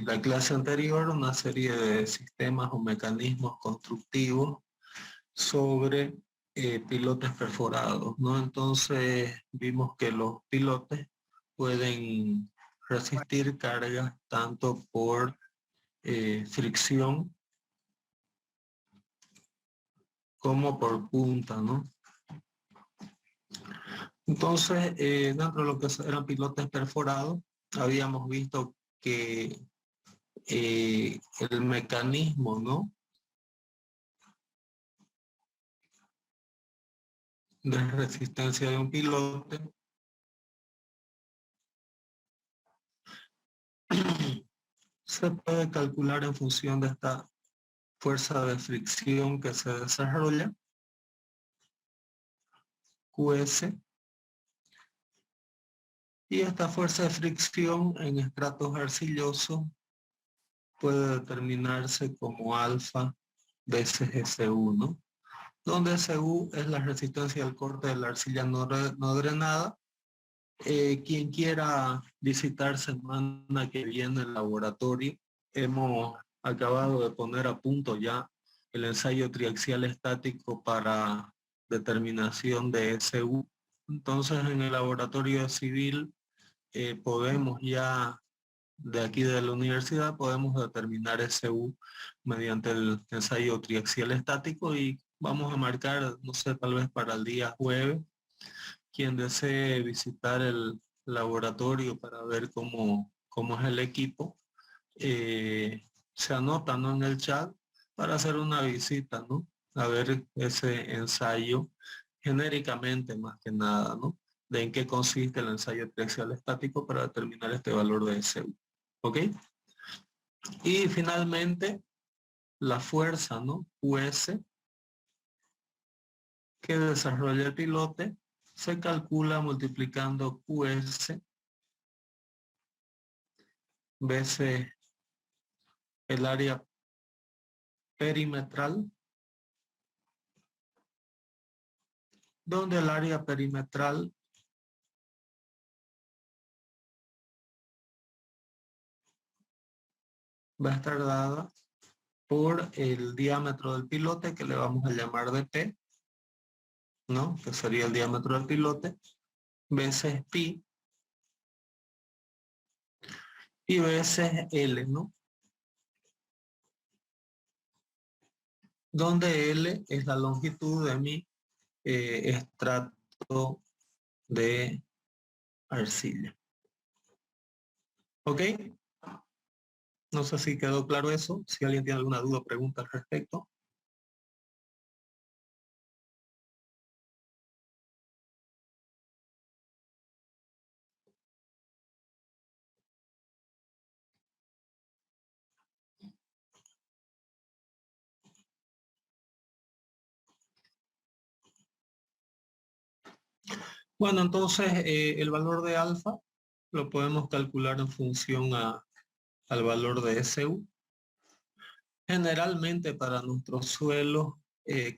la clase anterior una serie de sistemas o mecanismos constructivos sobre pilotes perforados, ¿no? Entonces vimos que los pilotes pueden resistir cargas tanto por fricción como por punta, ¿no? Entonces, dentro de lo que eran pilotes perforados, habíamos visto que el mecanismo, ¿no?, de resistencia de un pilote se puede calcular en función de esta fuerza de fricción que se desarrolla, QS, y esta fuerza de fricción en estratos arcillosos puede determinarse como alfa veces SU, ¿no?, donde SU es la resistencia al corte de la arcilla no drenada. Quien quiera visitar semana que viene el laboratorio, hemos acabado de poner a punto ya el ensayo triaxial estático para determinación de SU. Entonces en el laboratorio civil podemos ya, de aquí de la universidad, podemos determinar SU mediante el ensayo triaxial estático y vamos a marcar, no sé, tal vez para el día jueves, quien desee visitar el laboratorio para ver cómo es el equipo, se anota, ¿no?, en el chat para hacer una visita, ¿no?, a ver ese ensayo genéricamente, más que nada, ¿no?, de en qué consiste el ensayo triaxial estático para determinar este valor de SU. ¿Ok? Y finalmente, la fuerza, ¿no?, US, que desarrolla el pilote, se calcula multiplicando QS veces el área perimetral, donde el área perimetral va a estar dada por el diámetro del pilote, que le vamos a llamar de P, ¿no?, que sería el diámetro del pilote, veces pi, y veces L, ¿no?, donde L es la longitud de mi estrato de arcilla. ¿Ok? No sé si quedó claro eso. Si alguien tiene alguna duda o pregunta al respecto. Bueno, entonces el valor de alfa lo podemos calcular en función al valor de SU. Generalmente para nuestros suelos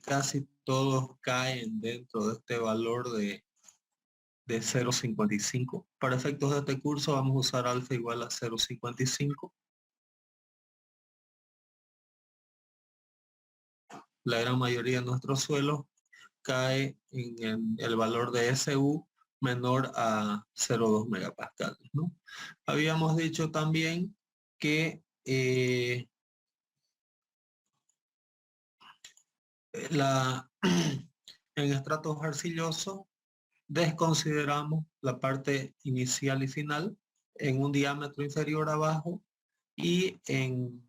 casi todos caen dentro de este valor de 0,55. Para efectos de este curso vamos a usar alfa igual a 0,55. La gran mayoría de nuestros suelos cae en el valor de SU menor a 0,2 megapascales, ¿no? Habíamos dicho también que en estratos arcillosos desconsideramos la parte inicial y final en un diámetro inferior abajo y en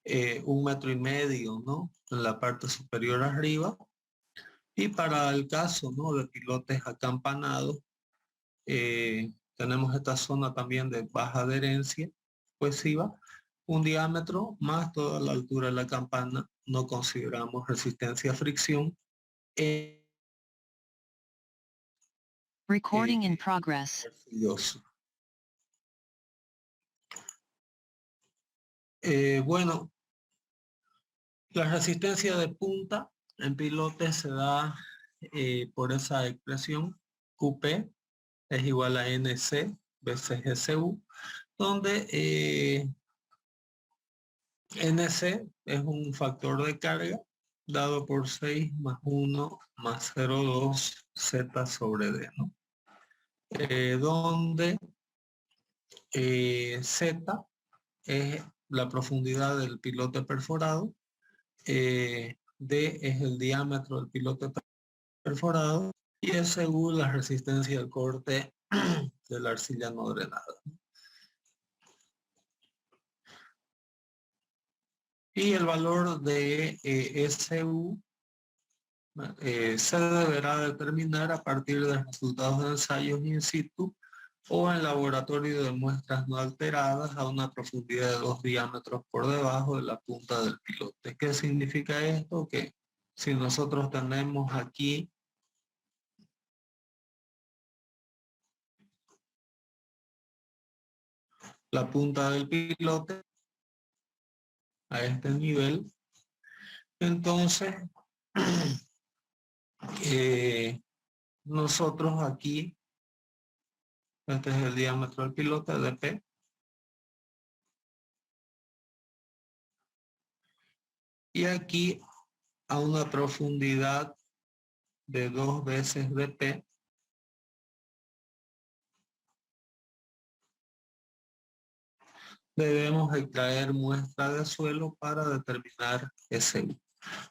1,5 metros, ¿no?, en la parte superior arriba. Y para el caso, ¿no?, de pilotes acampanados, tenemos esta zona también de baja adherencia cohesiva, un diámetro más toda la altura de la campana. No consideramos resistencia a fricción. Recording in progress. Bueno, la resistencia de punta en pilotes se da por esa expresión. QP es igual a NC veces SU, donde NC es un factor de carga dado por 6 más 1 más 0,2 Z sobre D, ¿no? Donde Z es la profundidad del pilote perforado, D es el diámetro del pilote perforado y SU la resistencia al corte de la arcilla no drenada. Y el valor de SU se deberá determinar a partir de resultados de ensayos in situ o en laboratorio de muestras no alteradas a una profundidad de 2 diámetros por debajo de la punta del pilote. ¿Qué significa esto? Que si nosotros tenemos aquí la punta del pilote a este nivel, entonces nosotros aquí, este es el diámetro del pilote de P, y aquí a una profundidad de 2 veces de P, debemos extraer muestra de suelo para determinar SU.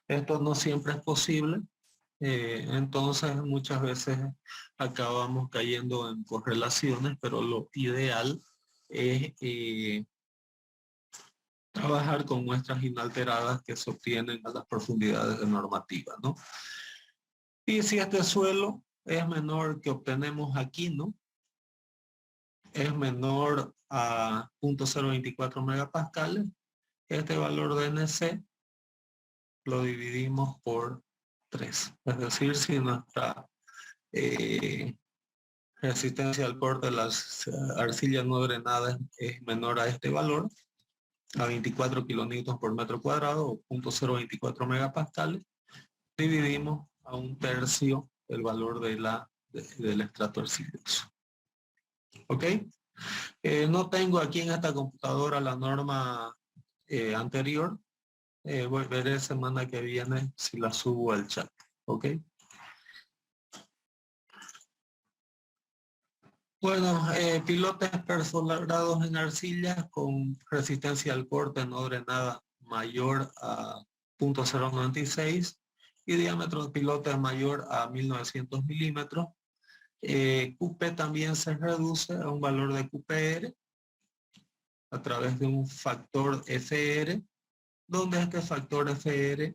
Esto no siempre es posible, entonces muchas veces acabamos cayendo en correlaciones, pero lo ideal es trabajar con muestras inalteradas que se obtienen a las profundidades de normativa, ¿no? Y si este suelo es menor que obtenemos aquí, ¿no? Es menor a 0.024 megapascales, este valor de NC lo dividimos por 3. Es decir, si nuestra resistencia al corte de las arcillas no drenadas es menor a este valor, a 24 kilonewtons por metro cuadrado o 0.024 megapascales, dividimos a 1/3 el valor del estrato arcilloso. ¿Ok? No tengo aquí en esta computadora la norma anterior. Veré semana que viene si la subo al chat. ¿Ok? Bueno, pilotes perforados en arcillas con resistencia al corte no drenada mayor a 0.096 y diámetro de pilote mayor a 1900 milímetros. QP también se reduce a un valor de QPR a través de un factor FR, donde este factor FR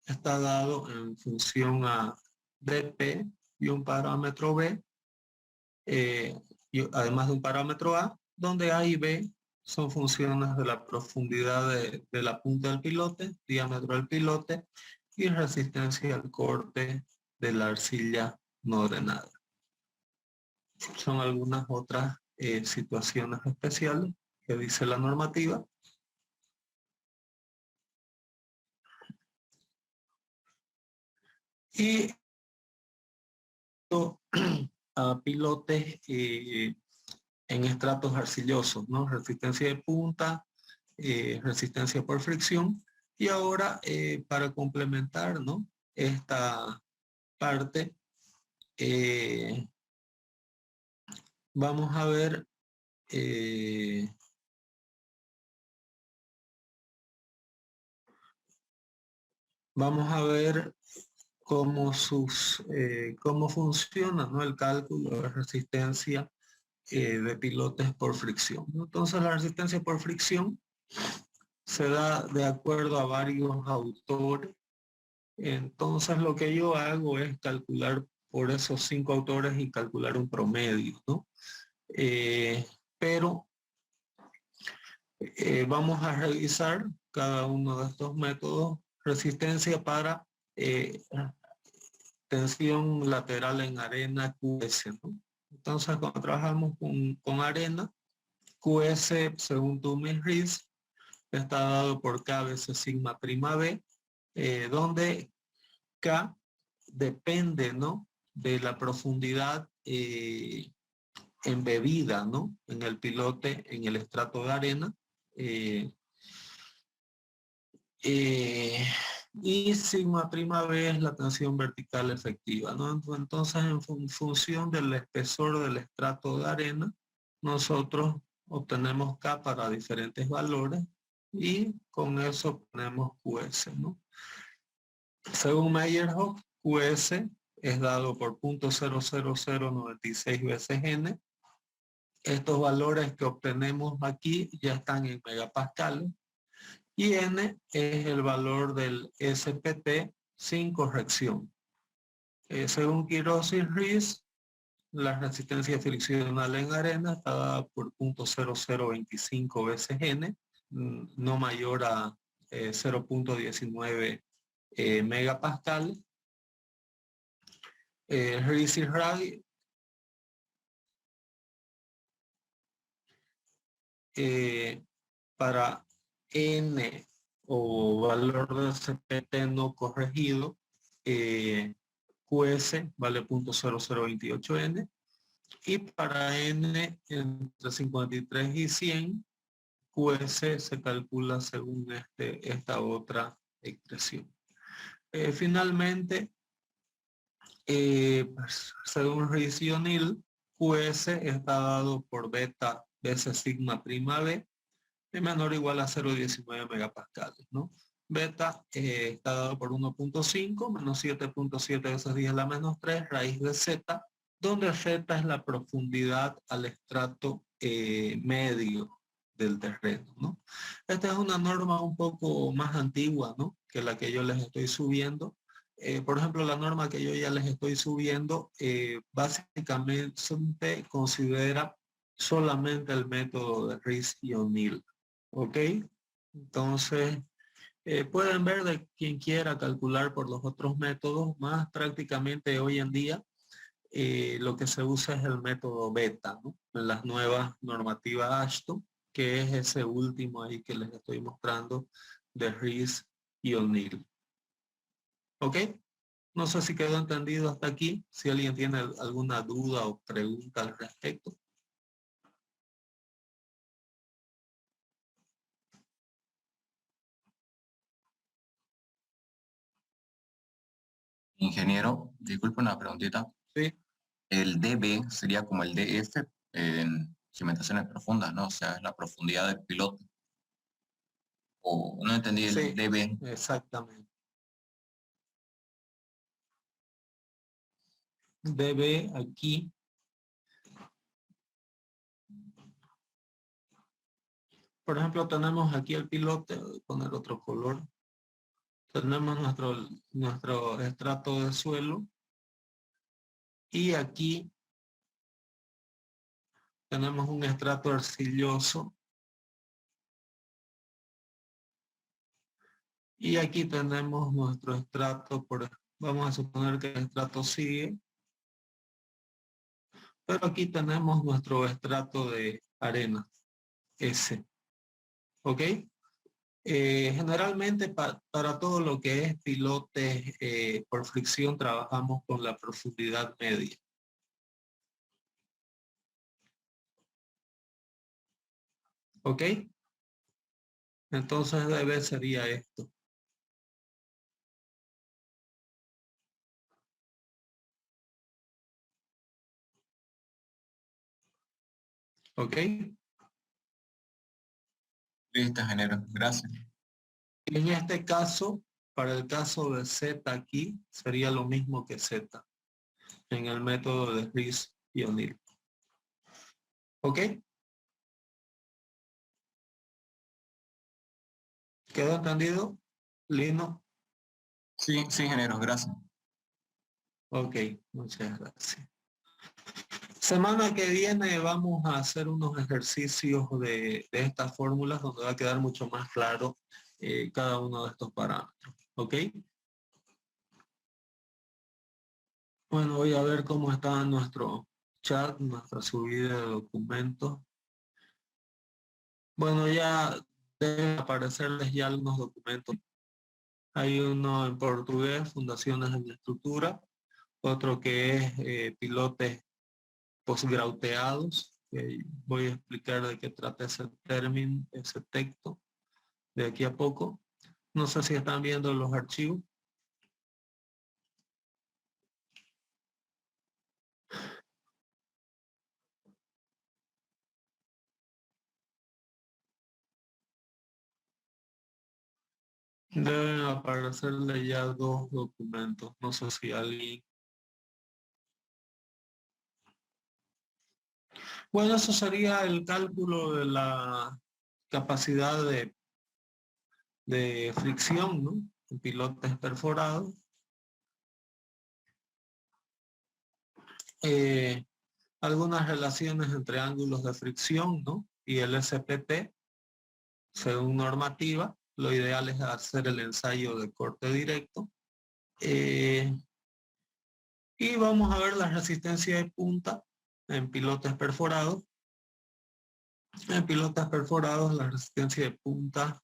está dado en función a DP y un parámetro B, y además de un parámetro A, donde A y B son funciones de la profundidad de la punta del pilote, diámetro del pilote y resistencia al corte de la arcilla no drenada. Son algunas otras situaciones especiales que dice la normativa. Y a pilotes en estratos arcillosos, ¿no? Resistencia de punta, resistencia por fricción. Y ahora, para complementar, ¿no?, esta parte, vamos a ver cómo funciona, ¿no?, el cálculo de resistencia de pilotes por fricción. Entonces la resistencia por fricción se da de acuerdo a varios autores. Entonces lo que yo hago es calcular por esos 5 autores y calcular un promedio, ¿no? Pero vamos a revisar cada uno de estos métodos. Resistencia para tensión lateral en arena QS, ¿no? Entonces cuando trabajamos con arena, QS según Tumis Rees está dado por K veces sigma prima B, donde K depende, ¿no?, de la profundidad embebida, ¿no? En el pilote, en el estrato de arena. Eh, eh, y sigma prima B es la tensión vertical efectiva, ¿no? Entonces, en función del espesor del estrato de arena, nosotros obtenemos K para diferentes valores y con eso obtenemos QS, ¿no? Según Meyerhoff, QS es dado por 0.00096 veces N. Estos valores que obtenemos aquí ya están en megapascales y N es el valor del SPT sin corrección. Según Quiroz y Riis, la resistencia friccional en arena está dada por 0.0025 veces N, no mayor a 0.19 megapascales. Riis y Ray para N o valor de CPT no corregido, QS vale 0.0028N y para N entre 53 y 100, QS se calcula según esta otra expresión. Finalmente, según Riis y O'Neill, QS está dado por beta veces sigma prima B es menor o igual a 0.19 megapascales, ¿no? Beta está dado por 1.5 menos 7.7 veces 10 a la menos 3 raíz de z, donde z es la profundidad al estrato medio del terreno, ¿no? Esta es una norma un poco más antigua, ¿no? Que la que yo les estoy subiendo. Por ejemplo, la norma que yo ya les estoy subiendo básicamente considera solamente el método de Riis y O'Neill. ¿Ok? Entonces, pueden ver de quien quiera calcular por los otros métodos, más prácticamente hoy en día lo que se usa es el método beta, ¿no? En las nuevas normativas Ashton, que es ese último ahí que les estoy mostrando de Riis y O'Neill. ¿Ok? No sé si quedó entendido hasta aquí, si alguien tiene alguna duda o pregunta al respecto. Ingeniero, disculpe una preguntita. Sí. El DB sería como el DF en cimentaciones profundas, ¿no? O sea, es la profundidad del piloto. O no entendí el Sí, DB. exactamente. DB aquí. Por ejemplo, tenemos aquí el pilote, voy a poner otro color. Tenemos nuestro estrato de suelo. Y aquí tenemos un estrato arcilloso. Y aquí tenemos nuestro estrato, vamos a suponer que el estrato sigue. Pero aquí tenemos nuestro estrato de arena, S. ¿Ok? Generalmente para todo lo que es pilotes por fricción trabajamos con la profundidad media. ¿Ok? Entonces DB sería esto. ¿Ok? Listo, ingeniero. Gracias. En este caso, para el caso de Z aquí, sería lo mismo que Z en el método de Riis y O'Neill. ¿Ok? ¿Quedó entendido? Lino. Sí, sí, ingeniero, gracias. Ok, muchas gracias. Semana que viene vamos a hacer unos ejercicios de estas fórmulas donde va a quedar mucho más claro cada uno de estos parámetros. ¿Ok? Bueno, voy a ver cómo está nuestro chat, nuestra subida de documentos. Bueno, ya deben aparecerles ya algunos documentos. Hay uno en portugués, Fundaciones en la Estructura, otro que es Pilotes postgrauteados, que voy a explicar de qué trata ese término, ese texto, de aquí a poco. No sé si están viendo los archivos. Deben aparecerle ya dos documentos. No sé si alguien... Bueno, eso sería el cálculo de la capacidad de fricción, ¿no? En pilotes perforados. Algunas relaciones entre ángulos de fricción, ¿no? Y el SPT, según normativa. Lo ideal es hacer el ensayo de corte directo. Y vamos a ver la resistencia de punta en pilotes perforados. En pilotes perforados la resistencia de punta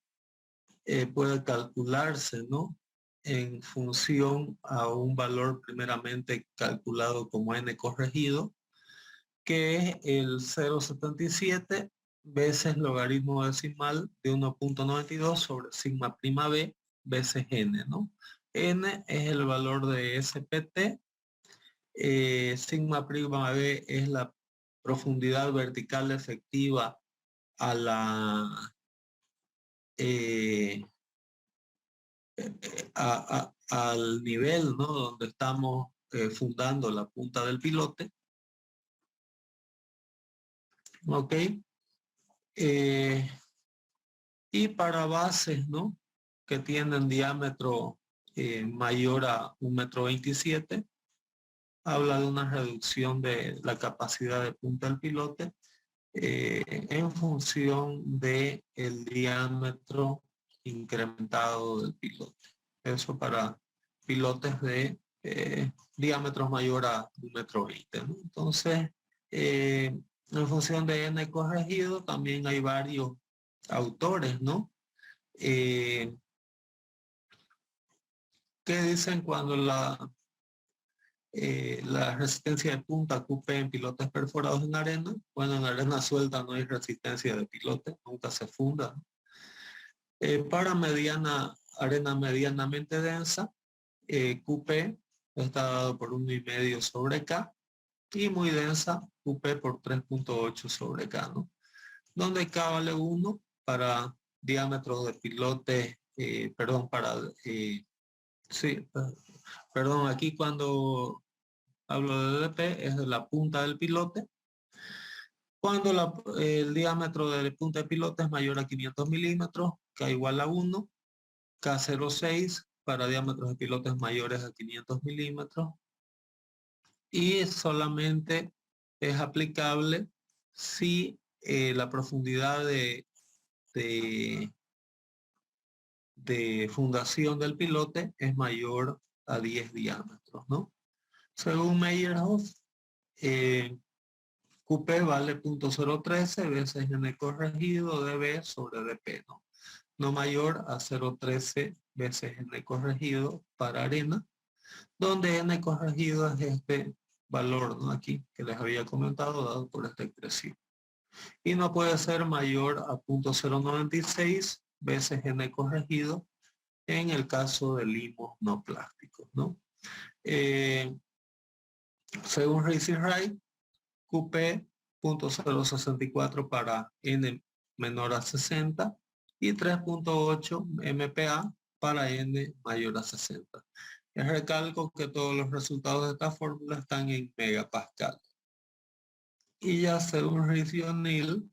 puede calcularse, ¿no? En función a un valor primeramente calculado como n corregido, que es el 0,77 veces logaritmo decimal de 1,92 sobre sigma prima b veces n, ¿no? N es el valor de SPT, sigma prima b es la profundidad vertical efectiva a la al nivel, ¿no? Donde estamos fundando la punta del pilote. Ok. Y para bases, ¿no? Que tienen diámetro mayor a 1,27 m, habla de una reducción de la capacidad de punta del pilote en función de el diámetro incrementado del pilote. Eso para pilotes de diámetros mayor a 1,20 m, ¿no? Entonces, en función de n corregido, también hay varios autores, ¿no? ¿Qué dicen cuando la resistencia de punta QP en pilotes perforados en arena? Bueno, en arena suelta no hay resistencia de pilote, nunca se funda, ¿no? Para arena medianamente densa, QP está dado por 1,5 sobre K, y muy densa, QP por 3,8 sobre K, ¿no? Donde K vale 1 para diámetros de pilote, perdón, aquí cuando hablo de DP es de la punta del pilote. Cuando el diámetro de punta de pilote es mayor a 500 milímetros, K igual a 1, K0,6 para diámetros de pilotes mayores a 500 milímetros, y solamente es aplicable si la profundidad de fundación del pilote es mayor a 10 diámetros, ¿no? Según Meyerhoff, QP vale 0,013 veces n corregido dB sobre dP, ¿no? No mayor a 0,13 veces n corregido para arena, donde n corregido es este valor, ¿no? Aquí que les había comentado, dado por esta expresión. Y no puede ser mayor a 0,096 veces n corregido en el caso de limos no plásticos, ¿no? Según Reis y Wright, QP 0,064 para n menor a 60 y 3,8 MPa para n mayor a 60. Les recalco que todos los resultados de esta fórmula están en megapascal. Y ya según Reis y O'Neill,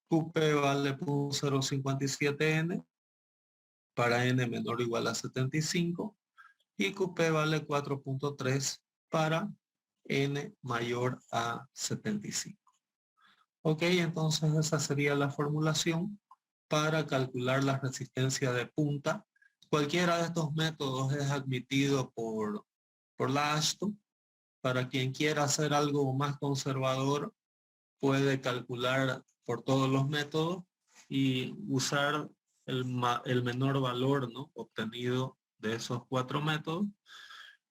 QP vale 0,057 n para n menor o igual a 75 y QP vale 4,3 para n mayor a 75. Ok, entonces esa sería la formulación para calcular la resistencia de punta. Cualquiera de estos métodos es admitido por la AASHTO. Para quien quiera hacer algo más conservador, puede calcular por todos los métodos y usar el menor valor, ¿no?, obtenido de esos 4 métodos.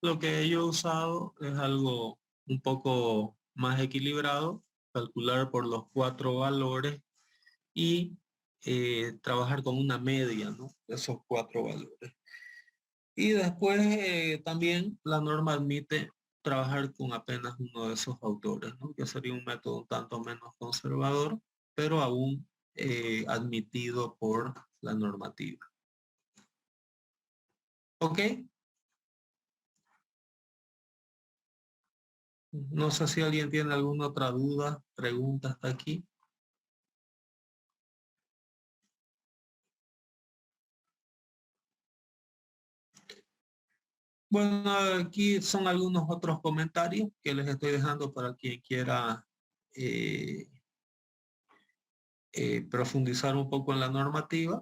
Lo que yo he usado es algo un poco más equilibrado, calcular por los 4 valores y trabajar con una media, ¿no?, de esos 4 valores. Y después también la norma admite trabajar con apenas uno de esos autores, ¿no?, que sería un método un tanto menos conservador, pero aún admitido por la normativa. ¿Ok? No sé si alguien tiene alguna otra duda, pregunta hasta aquí. Bueno, aquí son algunos otros comentarios que les estoy dejando para quien quiera eh, profundizar un poco en la normativa.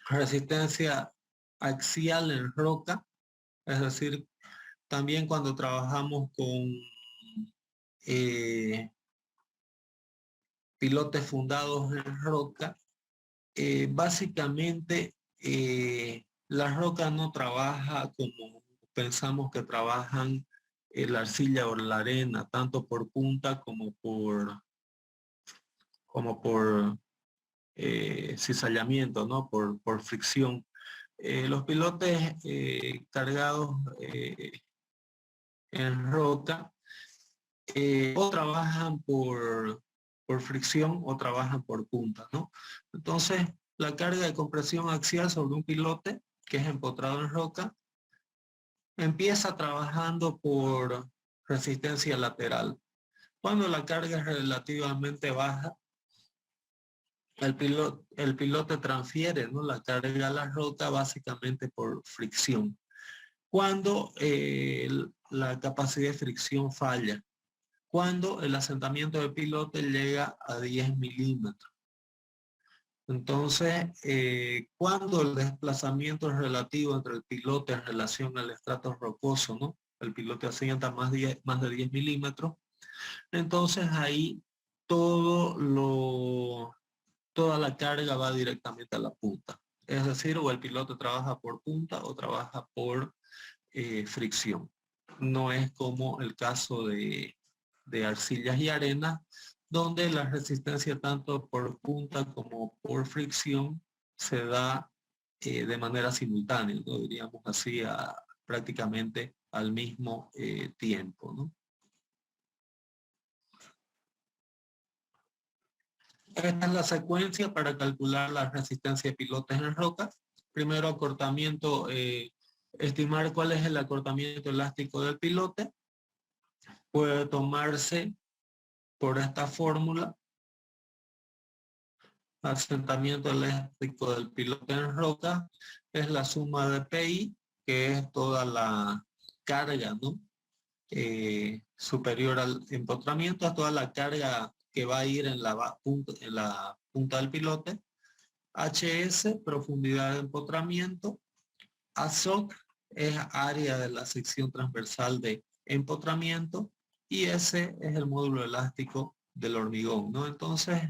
Resistencia axial en roca, es decir, también cuando trabajamos con pilotes fundados en roca, básicamente la roca no trabaja como pensamos que trabajan la arcilla o la arena, tanto por punta como por cizallamiento, ¿no? Por fricción. Los pilotes cargados en roca o trabajan por fricción o trabajan por punta, ¿no? Entonces, la carga de compresión axial sobre un pilote que es empotrado en roca empieza trabajando por resistencia lateral. Cuando la carga es relativamente baja, el pilote transfiere, ¿no?, la carga a la roca básicamente por fricción. Cuando la capacidad de fricción falla, cuando el asentamiento del pilote llega a 10 milímetros. Entonces, cuando el desplazamiento es relativo entre el pilote en relación al estrato rocoso, ¿no?, el pilote asienta más de 10 milímetros, entonces ahí toda la carga va directamente a la punta. Es decir, o el piloto trabaja por punta o trabaja por fricción. No es como el caso de arcillas y arenas, donde la resistencia tanto por punta como por fricción se da de manera simultánea, ¿no?, diríamos así, prácticamente al mismo tiempo, ¿no? Esta es la secuencia para calcular la resistencia de pilotes en roca. Primero, acortamiento, estimar cuál es el acortamiento elástico del pilote. Puede tomarse por esta fórmula: asentamiento elástico del pilote en roca es la suma de PI, que es toda la carga, ¿no?, superior al empotramiento, a toda la carga que va a ir en la punta del pilote. HS, profundidad de empotramiento. ASOC es área de la sección transversal de empotramiento. Y S es el módulo elástico del hormigón, ¿no? Entonces,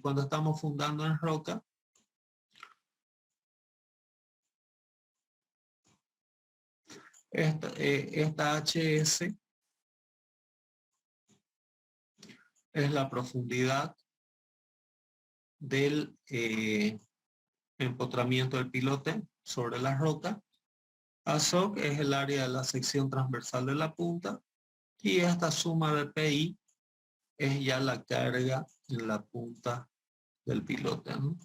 cuando estamos fundando en roca, esta HS es la profundidad del empotramiento del pilote sobre la roca. ASOC es el área de la sección transversal de la punta. Y esta suma de PI es ya la carga en la punta del pilote, ¿no?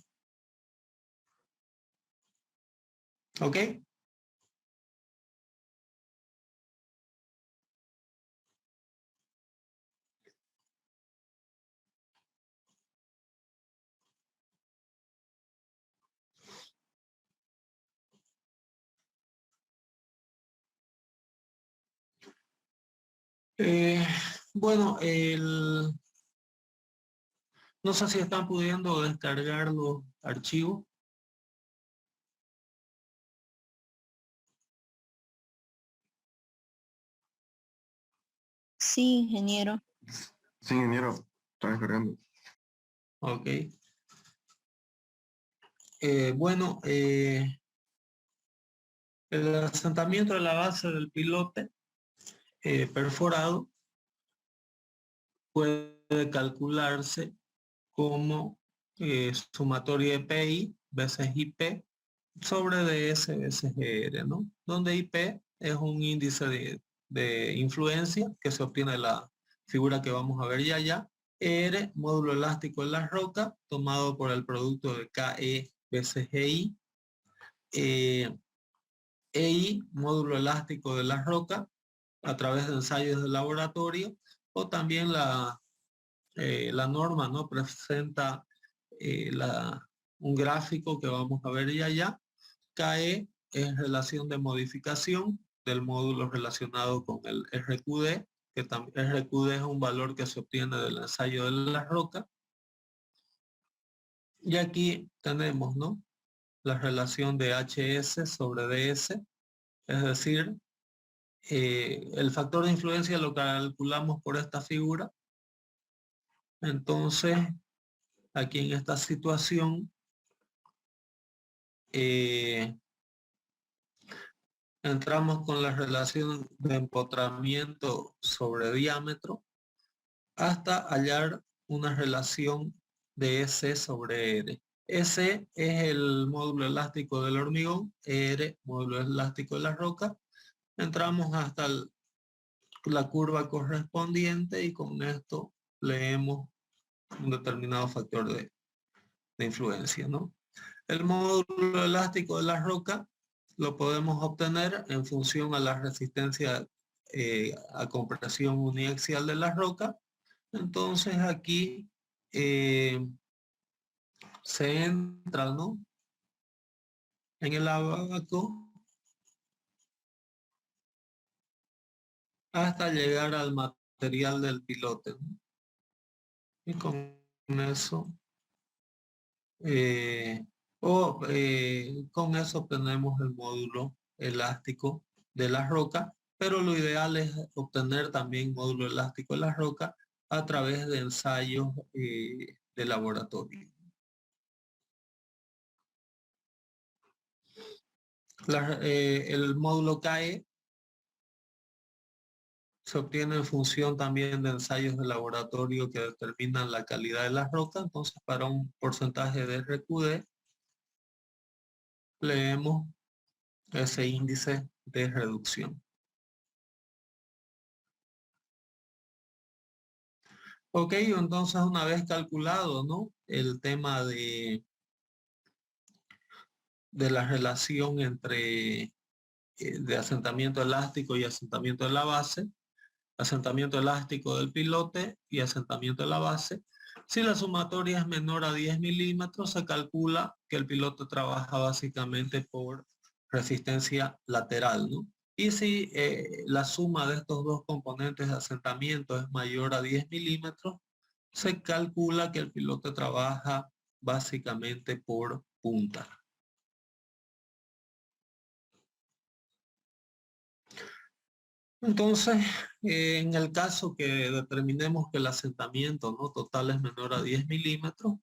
¿Ok? Eh, bueno, no sé si están pudiendo descargar los archivos. Sí, ingeniero. Sí, ingeniero, está descargando. Ok. Bueno, el asentamiento de la base del pilote perforado puede calcularse como sumatoria de PI veces IP sobre DS veces GR, ¿no? Donde IP es un índice de influencia que se obtiene de la figura que vamos a ver ya. ER, módulo elástico en la roca, tomado por el producto de KE veces GI. EI, módulo elástico de la roca, a través de ensayos de laboratorio, o también la norma, ¿no? Presenta un gráfico que vamos a ver ya. KE es relación de modificación del módulo relacionado con el RQD, que también RQD es un valor que se obtiene del ensayo de la roca. Y aquí tenemos, ¿no?, la relación de HS sobre DS, es decir, el factor de influencia lo calculamos por esta figura. Entonces, aquí en esta situación, entramos con la relación de empotramiento sobre diámetro hasta hallar una relación de S sobre R. S es el módulo elástico del hormigón, R, módulo elástico de la roca. Entramos hasta la curva correspondiente y con esto leemos un determinado factor de influencia, ¿no? El módulo elástico de la roca lo podemos obtener en función a la resistencia a compresión uniaxial de la roca. Entonces aquí se entra, ¿no?, en el abaco hasta llegar al material del pilote, ¿no? Y con eso con eso obtenemos el módulo elástico de la roca, pero lo ideal es obtener también módulo elástico de la roca a través de ensayos de laboratorio. El módulo KE se obtiene en función también de ensayos de laboratorio que determinan la calidad de la roca. Entonces, para un porcentaje de RQD, leemos ese índice de reducción. Ok, entonces una vez calculado, ¿no?, el tema de la relación entre de asentamiento elástico y asentamiento de la base, asentamiento elástico del pilote y asentamiento de la base, si la sumatoria es menor a 10 milímetros, se calcula que el pilote trabaja básicamente por resistencia lateral, ¿no? Y si la suma de estos dos componentes de asentamiento es mayor a 10 milímetros, se calcula que el pilote trabaja básicamente por punta. Entonces, en el caso que determinemos que el asentamiento, ¿no?, total es menor a 10 milímetros,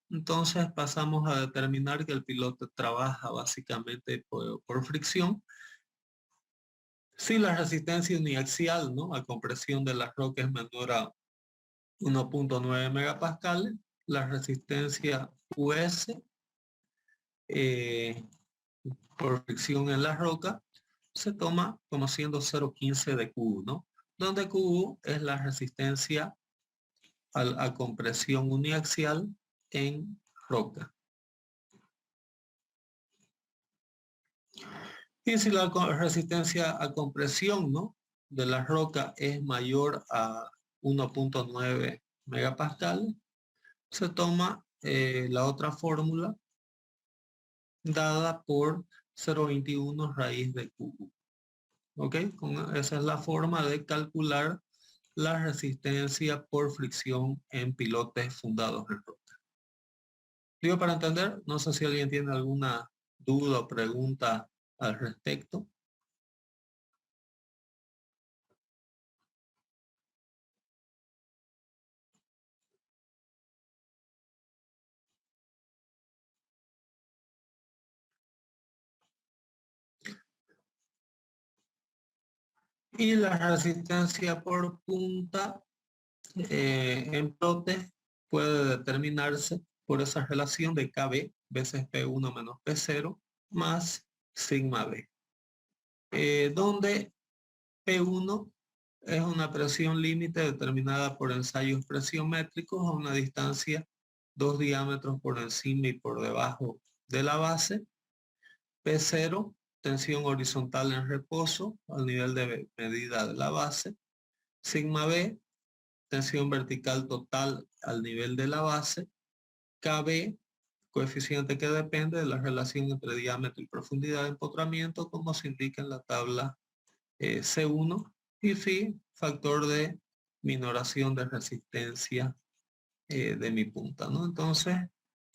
entonces pasamos a determinar que el pilote trabaja básicamente por fricción. Si la resistencia uniaxial, ¿no?, a compresión de la roca es menor a 1.9 megapascales, la resistencia US por fricción en la roca se toma como siendo 0.15 de Q, ¿no?, donde Q es la resistencia a compresión uniaxial en roca. Y si la resistencia a compresión, ¿no?, de la roca es mayor a 1.9 megapascales, se toma la otra fórmula dada por 0.21 raíz de Q. ¿Ok? Esa es la forma de calcular la resistencia por fricción en pilotes fundados en roca. Digo, para entender, no sé si alguien tiene alguna duda o pregunta al respecto. Y la resistencia por punta en pilotes puede determinarse por esa relación de KB veces P1 menos P0 más sigma B, donde P1 es una presión límite determinada por ensayos presiométricos a una distancia 2 diámetros por encima y por debajo de la base. P0, tensión horizontal en reposo al nivel de medida de la base. Sigma B, tensión vertical total al nivel de la base. KB, coeficiente que depende de la relación entre diámetro y profundidad de empotramiento, como se indica en la tabla C1. Y phi, factor de minoración de resistencia de mi punta, ¿no? Entonces,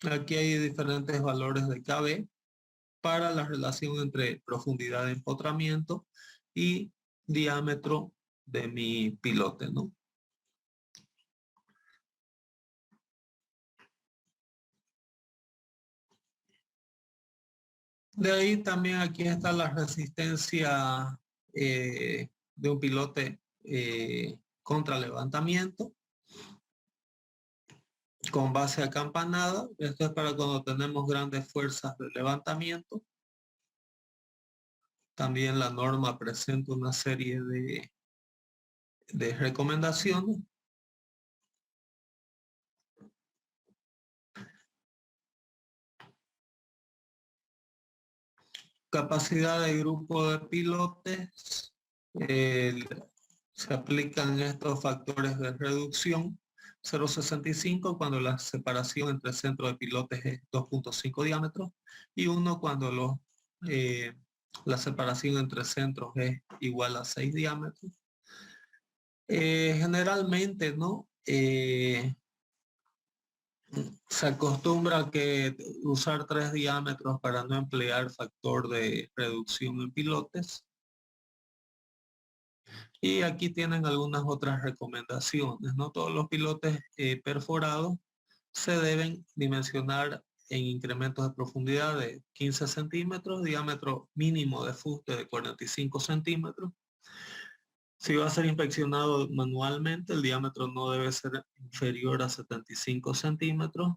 aquí hay diferentes valores de KB para la relación entre profundidad de empotramiento y diámetro de mi pilote, ¿no? De ahí también aquí está la resistencia de un pilote contra levantamiento con base acampanada. Esto es para cuando tenemos grandes fuerzas de levantamiento. También la norma presenta una serie de recomendaciones. Capacidad de grupo de pilotes. Se aplican estos factores de reducción. 0,65 cuando la separación entre centro de pilotes es 2,5 diámetros y 1 cuando la separación entre centros es igual a 6 diámetros. Generalmente, ¿no? Se acostumbra que usar 3 diámetros para no emplear factor de reducción en pilotes. Y aquí tienen algunas otras recomendaciones, ¿no? Todos los pilotes perforados se deben dimensionar en incrementos de profundidad de 15 centímetros, diámetro mínimo de fuste de 45 centímetros. Si va a ser inspeccionado manualmente, el diámetro no debe ser inferior a 75 centímetros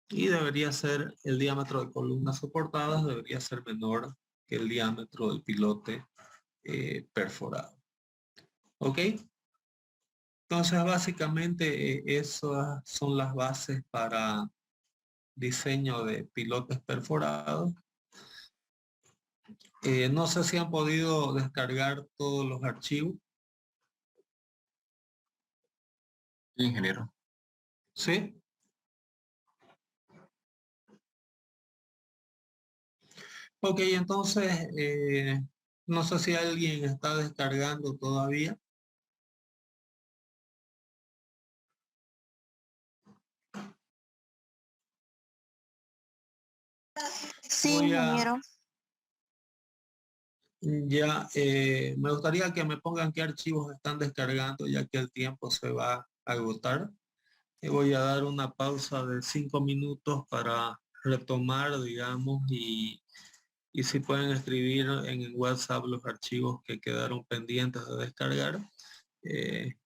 y debería ser el diámetro de columnas soportadas, debería ser menor que el diámetro del pilote perforado. ¿Ok? Entonces, básicamente esas son las bases para diseño de pilotes perforados. No sé si han podido descargar todos los archivos. Sí, ingeniero. ¿Sí? Ok, entonces, no sé si alguien está descargando todavía. Sí, Voy ingeniero. Ya, me gustaría que me pongan qué archivos están descargando, ya que el tiempo se va a agotar. Voy a dar una pausa de 5 minutos para retomar, digamos, y si pueden escribir en el WhatsApp los archivos que quedaron pendientes de descargar.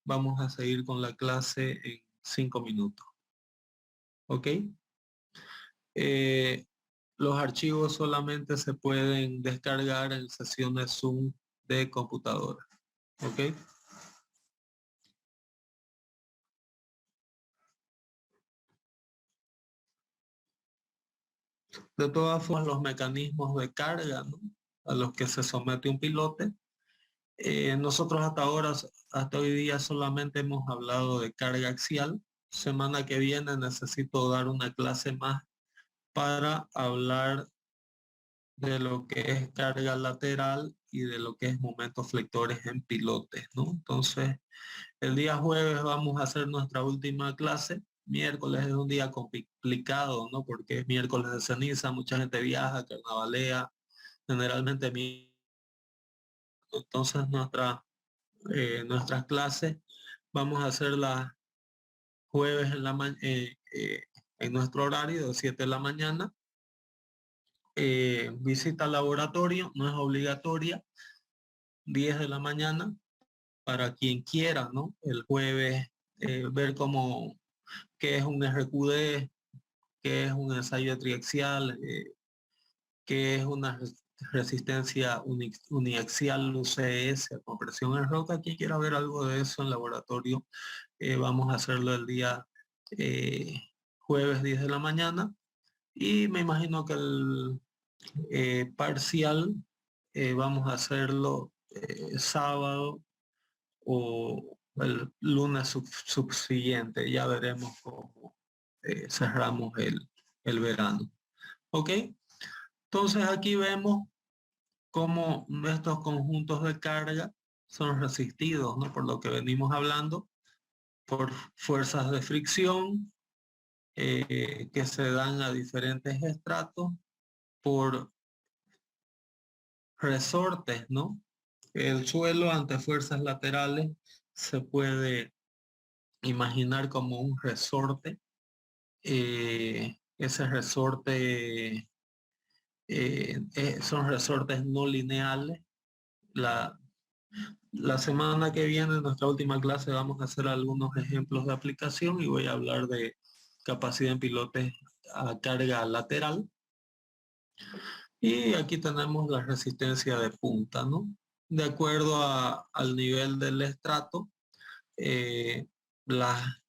Vamos a seguir con la clase en 5 minutos. ¿Ok? Los archivos solamente se pueden descargar en sesiones Zoom de computadora. ¿Ok? De todas formas, los mecanismos de carga, ¿no?, a los que se somete un pilote. Nosotros hasta ahora, hasta hoy día solamente hemos hablado de carga axial. Semana que viene necesito dar una clase más para hablar de lo que es carga lateral y de lo que es momentos flectores en pilotes, ¿no? Entonces, el día jueves vamos a hacer nuestra última clase. Miércoles es un día complicado, ¿no? Porque es miércoles de ceniza, mucha gente viaja, carnavalea, generalmente entonces nuestras clases vamos a hacerlas jueves en nuestro horario de 7 de la mañana. Visita al laboratorio, no es obligatoria, 10 de la mañana, para quien quiera, ¿no? El jueves ver qué es un RQD, qué es un ensayo triaxial, qué es una resistencia uniaxial UCS a compresión en roca. Quien quiera ver algo de eso en laboratorio, vamos a hacerlo el día jueves 10 de la mañana. Y me imagino que el parcial vamos a hacerlo sábado o el lunes subsiguiente. Ya veremos cómo cerramos el verano. ¿Ok? Entonces aquí vemos cómo estos conjuntos de carga son resistidos, ¿no? Por lo que venimos hablando, por fuerzas de fricción que se dan a diferentes estratos, por resortes, ¿no? El suelo ante fuerzas laterales se puede imaginar como un resorte. Ese resorte son resortes no lineales. La semana que viene, en nuestra última clase, vamos a hacer algunos ejemplos de aplicación y voy a hablar de capacidad en pilotes a carga lateral. Y aquí tenemos la resistencia de punta, ¿no? De acuerdo al nivel del estrato, las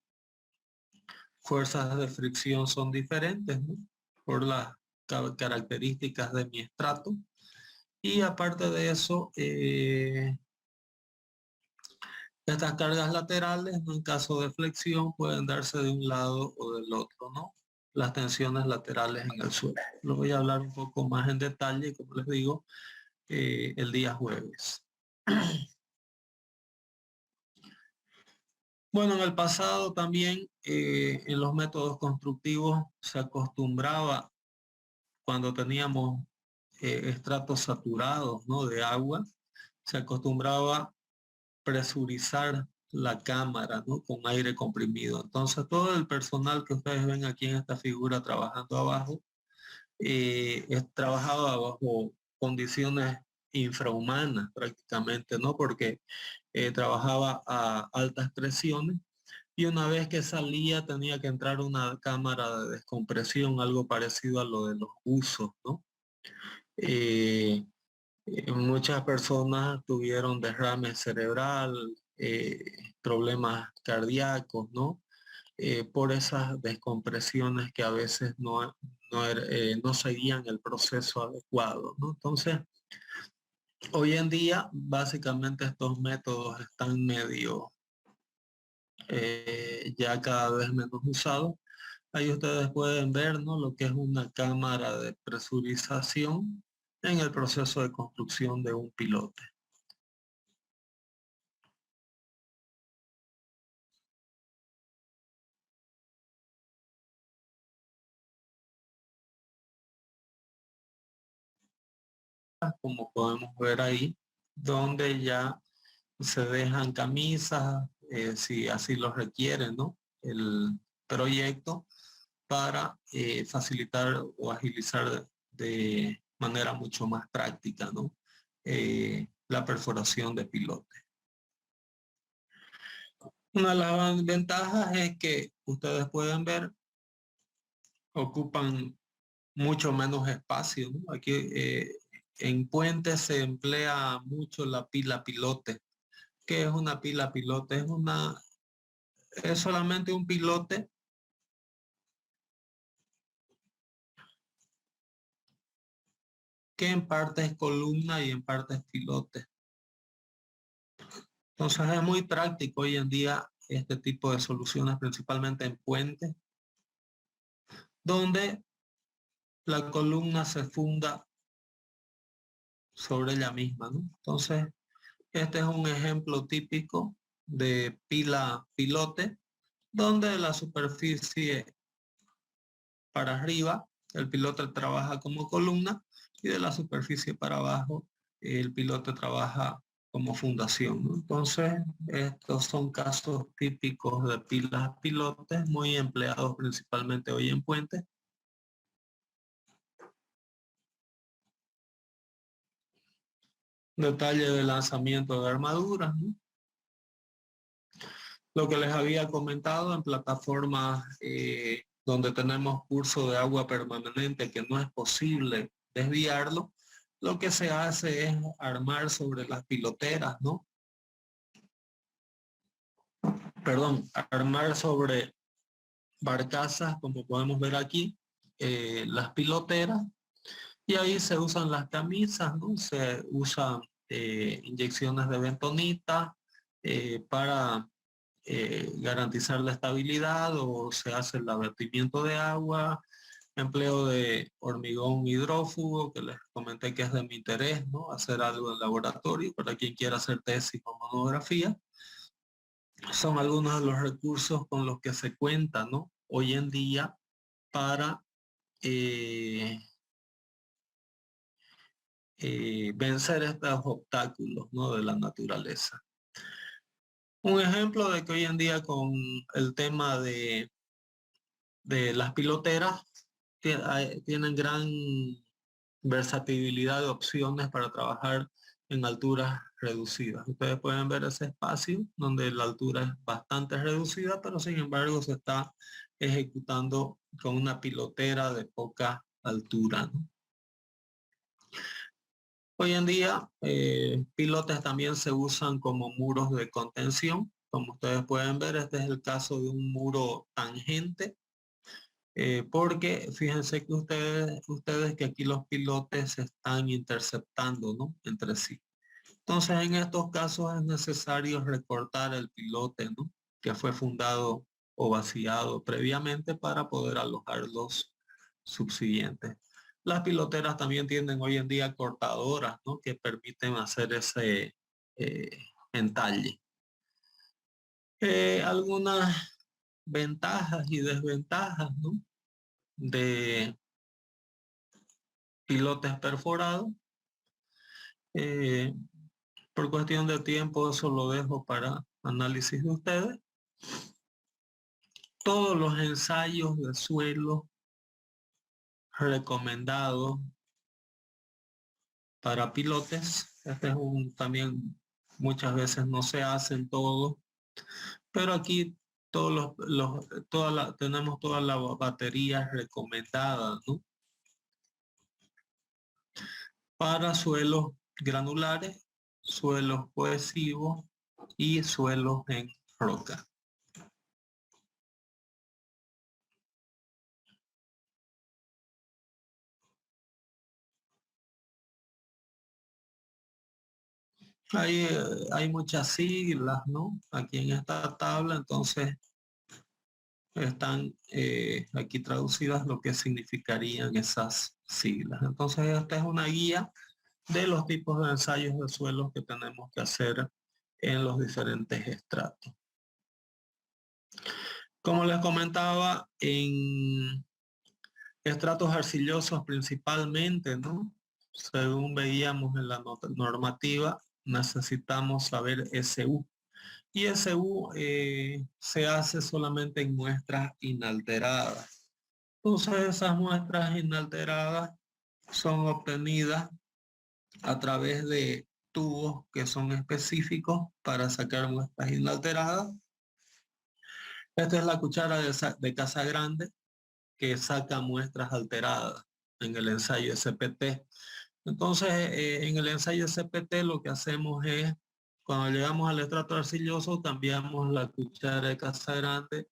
fuerzas de fricción son diferentes, ¿no? Por las características de mi estrato. Y aparte de eso, estas cargas laterales, ¿no? En caso de flexión, pueden darse de un lado o del otro, ¿no? Las tensiones laterales en el suelo. Lo voy a hablar un poco más en detalle, como les digo, el día jueves. Bueno, en el pasado también, en los métodos constructivos, se acostumbraba, cuando teníamos estratos saturados, ¿no? De agua, se acostumbraba presurizar la cámara, ¿no? Con aire comprimido. Entonces, todo el personal que ustedes ven aquí en esta figura trabajando abajo, trabajaba bajo condiciones infrahumanas prácticamente, ¿no? Porque trabajaba a altas presiones y una vez que salía tenía que entrar una cámara de descompresión, algo parecido a lo de los buzos, ¿no? Eh, Muchas personas tuvieron derrame cerebral, problemas cardíacos, ¿no? Por esas descompresiones que a veces no seguían el proceso adecuado, ¿no? Entonces, hoy en día, básicamente estos métodos están medio ya cada vez menos usados. Ahí ustedes pueden ver, ¿no? Lo que es una cámara de presurización en el proceso de construcción de un pilote. Como podemos ver ahí, donde ya se dejan camisas, si así lo requiere, ¿no? El proyecto para facilitar o agilizar de manera mucho más práctica, ¿no? La perforación de pilote. Una de las ventajas es que ustedes pueden ver, ocupan mucho menos espacio, ¿no? Aquí en puentes se emplea mucho la pila pilote. ¿Qué es una pila pilote? Es solamente un pilote que en parte es columna y en parte es pilote. Entonces es muy práctico hoy en día este tipo de soluciones, principalmente en puentes, donde la columna se funda sobre ella misma, ¿no? Entonces, este es un ejemplo típico de pila pilote, donde la superficie para arriba, el pilote trabaja como columna y de la superficie para abajo, el pilote trabaja como fundación, ¿no? Entonces, estos son casos típicos de pilas pilotes, muy empleados principalmente hoy en puentes. Detalle de lanzamiento de armaduras, ¿no? Lo que les había comentado en plataformas donde tenemos curso de agua permanente que no es posible desviarlo, lo que se hace es armar sobre las piloteras, ¿no? Perdón, armar sobre barcazas, como podemos ver aquí, las piloteras, y ahí se usan las camisas, ¿no? Se usan inyecciones de bentonita para garantizar la estabilidad, o se hace el abatimiento de agua, empleo de hormigón hidrófugo, que les comenté que es de mi interés, ¿no? Hacer algo en laboratorio para quien quiera hacer tesis o monografía. Son algunos de los recursos con los que se cuenta, ¿no? Hoy en día para vencer estos obstáculos, ¿no? De la naturaleza. Un ejemplo de que hoy en día con el tema de las piloteras tienen gran versatilidad de opciones para trabajar en alturas reducidas. Ustedes pueden ver ese espacio donde la altura es bastante reducida, pero sin embargo se está ejecutando con una pilotera de poca altura, ¿no? Hoy en día, pilotes también se usan como muros de contención. Como ustedes pueden ver, este es el caso de un muro tangente, porque fíjense que ustedes que aquí los pilotes se están interceptando, ¿no? Entre sí. Entonces, en estos casos es necesario recortar el pilote, ¿no? Que fue fundado o vaciado previamente para poder alojar los subsiguientes. Las piloteras también tienen hoy en día cortadoras, ¿no? Que permiten hacer ese entalle. Algunas ventajas y desventajas, ¿no? De pilotes perforados. Por cuestión de tiempo, eso lo dejo para análisis de ustedes. Todos los ensayos de suelo recomendados para pilotes, este es también muchas veces no se hacen todos, pero aquí tenemos todas las baterías recomendadas, ¿no? Para suelos granulares, suelos cohesivos y suelos en roca. Hay muchas siglas, ¿no? Aquí en esta tabla, entonces están aquí traducidas lo que significarían esas siglas. Entonces esta es una guía de los tipos de ensayos de suelos que tenemos que hacer en los diferentes estratos. Como les comentaba, en estratos arcillosos principalmente, ¿no? Según veíamos en la normativa, necesitamos saber SU. Y SU se hace solamente en muestras inalteradas. Entonces esas muestras inalteradas son obtenidas a través de tubos que son específicos para sacar muestras inalteradas. Esta es la cuchara de Casagrande que saca muestras alteradas en el ensayo SPT. Entonces, en el ensayo SPT lo que hacemos es, cuando llegamos al estrato arcilloso, cambiamos la cuchara de Casagrande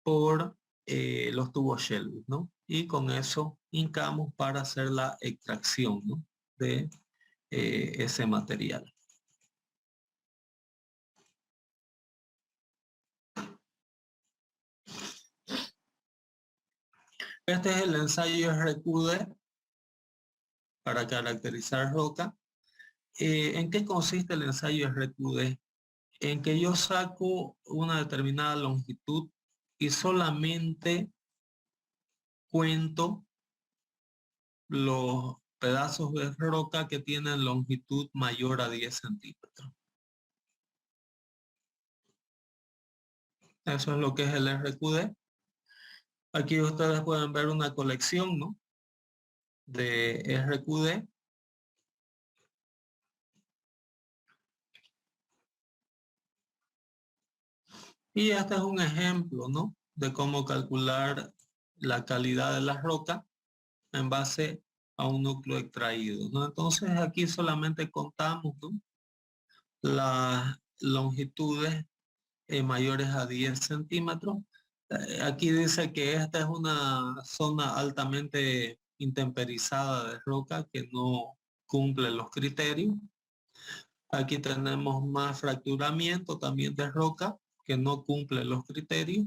por los tubos Shelby, ¿no? Y con eso hincamos para hacer la extracción, ¿no? De ese material. Este es el ensayo RQD para caracterizar roca. ¿En qué consiste el ensayo RQD? En que yo saco una determinada longitud y solamente cuento los pedazos de roca que tienen longitud mayor a 10 centímetros. Eso es lo que es el RQD. Aquí ustedes pueden ver una colección, ¿no? De RQD. Y este es un ejemplo, ¿no?, de cómo calcular la calidad de la roca en base a un núcleo extraído, ¿no? Entonces aquí solamente contamos, ¿no?, las longitudes mayores a 10 centímetros. Aquí dice que esta es una zona altamente intemperizada de roca que no cumple los criterios. Aquí tenemos más fracturamiento también de roca que no cumple los criterios.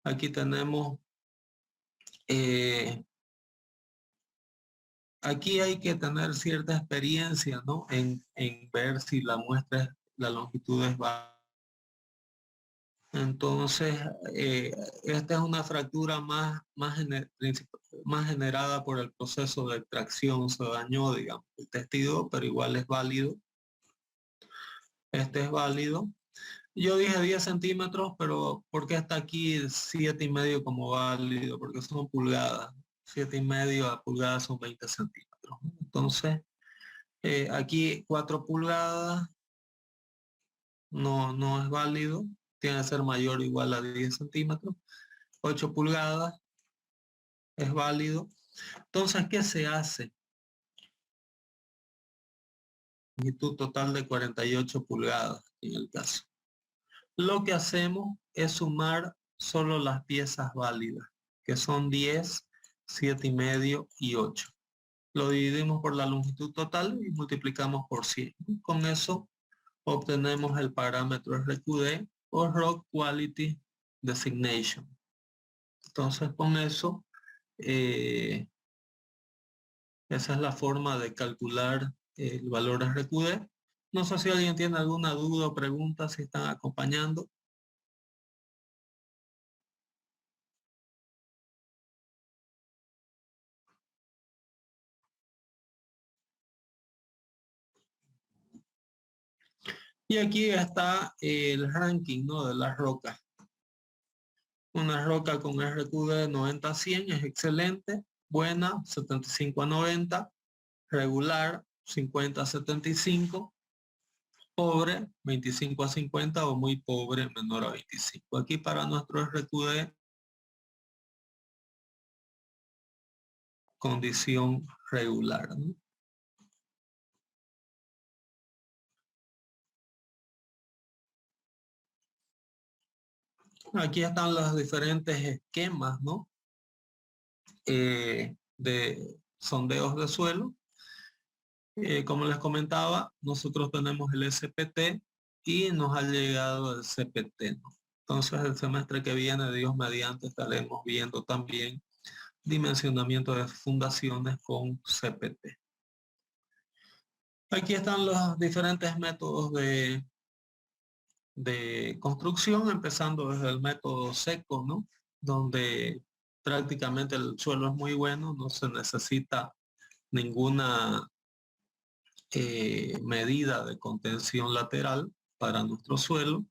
Aquí tenemos, aquí hay que tener cierta experiencia, ¿no?, en ver si la muestra, la longitud es baja. Entonces, esta es una fractura más generada por el proceso de extracción. Se dañó, digamos, el testigo, pero igual es válido. Este es válido. Yo dije 10 centímetros, pero ¿por qué está aquí 7,5 como válido? Porque son pulgadas. 7,5 a pulgadas son 20 centímetros. Entonces, aquí 4 pulgadas no es válido. Tiene que ser mayor o igual a 10 centímetros. 8 pulgadas es válido. Entonces, ¿qué se hace? Longitud total de 48 pulgadas en el caso. Lo que hacemos es sumar solo las piezas válidas, que son 10, 7,5 y 8. Lo dividimos por la longitud total y multiplicamos por 100. Con eso obtenemos el parámetro RQD o Rock Quality Designation. Entonces, con eso, esa es la forma de calcular el valor RQD. No sé si alguien tiene alguna duda o pregunta, si están acompañando. Y aquí está el ranking, ¿no?, de las rocas. Una roca con RQD 90 a 100 es excelente, buena 75 a 90, regular 50 a 75, pobre 25 a 50 o muy pobre menor a 25. Aquí para nuestro RQD, condición regular, ¿no? Aquí están los diferentes esquemas, ¿no?, de sondeos de suelo. Como les comentaba, nosotros tenemos el SPT y nos ha llegado el CPT, ¿no? Entonces el semestre que viene, Dios mediante, estaremos viendo también dimensionamiento de fundaciones con CPT. Aquí están los diferentes métodos de construcción, empezando desde el método seco, ¿no?, donde prácticamente el suelo es muy bueno, no se necesita ninguna medida de contención lateral para nuestro suelo.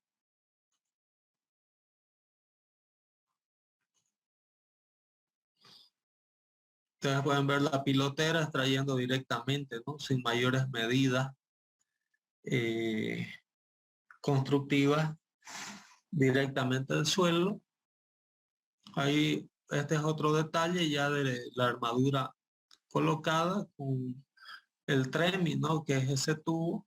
Ustedes pueden ver la pilotera extrayendo directamente, ¿no?, sin mayores medidas constructivas directamente del suelo. Ahí, este es otro detalle ya de la armadura colocada con el tremi, ¿no?, que es ese tubo.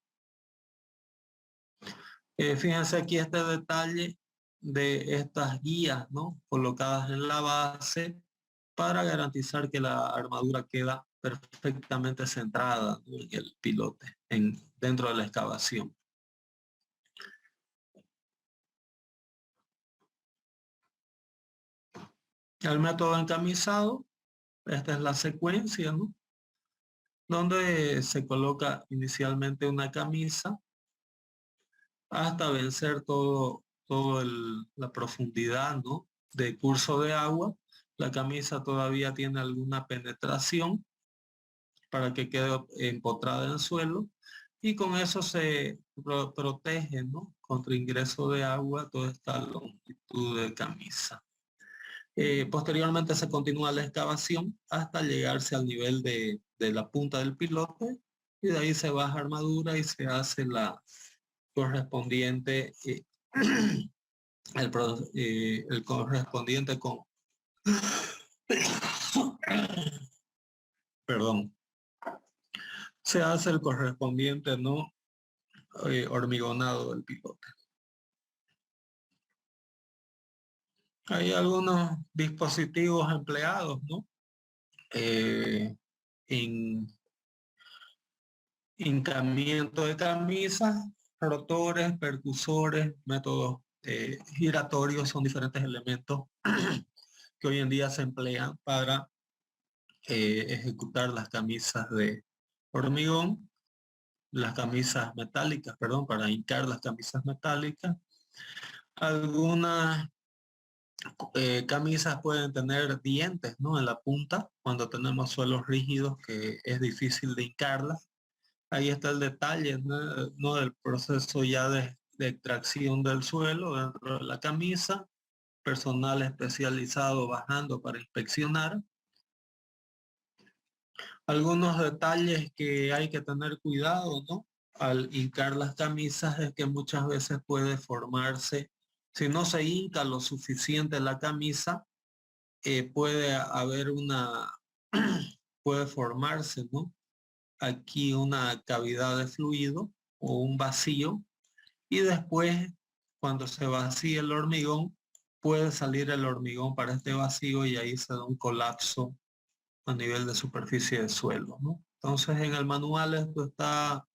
Fíjense aquí este detalle de estas guías, ¿no?, colocadas en la base para garantizar que la armadura queda perfectamente centrada, ¿no?, en el pilote, dentro de la excavación. El método encamisado, esta es la secuencia, ¿no?, donde se coloca inicialmente una camisa hasta vencer todo la profundidad, ¿no?, de curso de agua. La camisa todavía tiene alguna penetración para que quede empotrada en el suelo y con eso se protege, ¿no?, contra ingreso de agua toda esta longitud de camisa. Posteriormente se continúa la excavación hasta llegarse al nivel de la punta del pilote y de ahí se baja armadura y se hace la correspondiente el correspondiente con, perdón, se hace el correspondiente, ¿no? Hormigonado del pilote. Hay algunos dispositivos empleados, ¿no? En hincamiento de camisas, rotores, percusores, métodos giratorios son diferentes elementos que hoy en día se emplean para ejecutar las camisas de hormigón, las camisas metálicas, perdón, para hincar las camisas metálicas. Algunas camisas pueden tener dientes, ¿no? En la punta, cuando tenemos suelos rígidos que es difícil de hincarlas. Ahí está el detalle, ¿no? Del proceso ya de extracción del suelo dentro de la camisa, personal especializado bajando para inspeccionar. Algunos detalles que hay que tener cuidado, ¿no? Al hincar las camisas es que muchas veces puede formarse, si no se hinca lo suficiente la camisa, puede haber puede formarse, ¿no? Aquí una cavidad de fluido o un vacío, y después cuando se vacía el hormigón, puede salir el hormigón para este vacío y ahí se da un colapso a nivel de superficie de suelo, ¿no? Entonces en el manual esto está,